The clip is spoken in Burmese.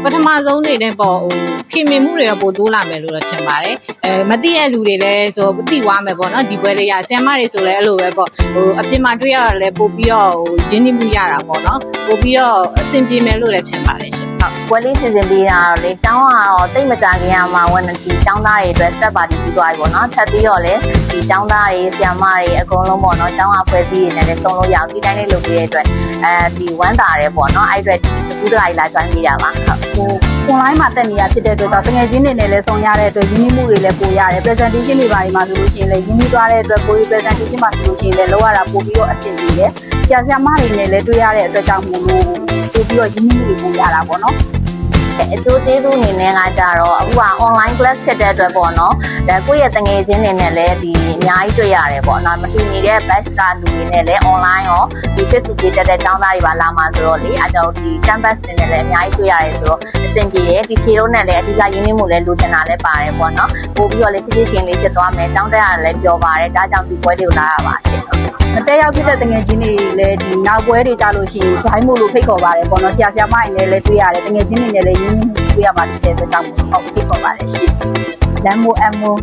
ပထမဆုံးနေနဲ့ပေါ့ဟိုခင်မင်မှုတွေတော့ပိုတိုးလာမယ်လို့တော့ထင်ပါတယ်မသိရလူတွေလည်းဆိုသိသွားမယ်ပေါ့နော်ဒီပွဲလေးရဆရာမတွေဆိုလည်းအဲ့လိုပဲပေါ့ဟိုအပြင်မှာတွေ့ရတာလည်းပို့ပြီးတော့ဟိုရင်းနှီးမှုရတာပေါ့နော်ပို့ပြီးတော့အဆင်ပြေမယ်လို့လည်းထင်ပါတယ်ရှင်ဟုတ် ဝက်လေးစီစဉ်ပေးတာတော့လေကျောင်းကတော့တိတ်မကြခင်ရမှာဝန်ဒီကျောင်းသားတွေအတွက်စတက်ပါတီပြီးသွားပြီပေါ့နော်ထပ်ပြီးတော့လေဒီကျောင်းသားတွေဆရာမတွေအကုန်လုံးပေါ့နော်ကျောင်းအဖွဲစည်းတွေနဲ့လည်းစုံလို့ရအောင်ဒီတိုင်းလေးလုပ်ပေးတဲ့အတွက်ဒီဝမ်းတာတယ်ပေါ့နော်အဲ့အတွက်ဒီကူးတလိုက်လာ join ပေးတာပါဟုတ် ဟို online မှာတက်နေရဖြစ်တဲ့အတွက်တကယ်ချင်းတွေနဲ့လည်းစုံရတဲ့အတွက်ရင်းနှီးမှုတွေလည်းပိုရတယ် presentation တွေပါဒီမှာဆိုလို့ရှိရင်လည်းရင်းနှီးသွားတဲ့အတွက်ကိုယ် presentation မှာဆိုလို့ရှိရင်လည်းလောက်ရတာပို့ပြီးတော့အဆင်ပြေတယ်ဆရာဆရာမတွေနဲ့လည်းတွေ့ရတဲ့အတွက်ကြောင့်မို့လို့ပို့ပြီးတော့ရင်းနှီးမှုတွေပို့ရတာပေါ့နော်အကျိုးကျေးဇူးအနေနဲ့ကကြတော့အခုက online class ဖြစ်တဲ့အတွက်ပေါ့နော်ဒါကိုယ့်ရဲ့တငယ်ချင်းတွေနဲ့လည်းဒီအများကြီးတွေ့ရတယ်ပေါ့နော်မတူနေတဲ့ batch ကလူတွေနဲ့လည်း online ရောဒီ Facebook တွေတက်တဲ့ကျောင်းသားတွေပါလာမှာဆိုတော့လေအဲကြောင့်ဒီ campus တွေနဲ့လည်းအများကြီးတွေ့ရတယ်ဆိုတော့အဆင်ပြေရဲ့ဒီခြေတော့နဲ့လည်းအဓိကရင်းနှီးမှုလည်းလိုချင်တာလည်းပါတယ်ပေါ့နော်ပို့ပြီးတော့လည်းစစ်စစ်ချင်းလေးဖြစ်သွားမယ်ကျောင်းတက်ရတယ်လည်းပြောပါတယ်ဒါကြောင့်ဒီပွဲတွေကိုလာရပါရှင်မတက်ရောက်ဖြစ်တဲ့တငယ်ချင်းတွေလည်းဒီနောက်ပွဲတွေကြလို့ရှိရင် join မို့လို့ဖိတ်ခေါ်ပါတယ်ပေါ့နော်ဆရာဆရာမတွေနဲ့လည်းတွေ့ရတယ်တငယ်ချင်းတွေနဲ့လည်းရင်းနှီးမှုတွေ့ရမှာဖြစ်တဲ့အတွက်ကြောင့်ဟုတ်ဖိတ်ခေါ်ပါတယ်ရှင်လမ်းမို့အမို့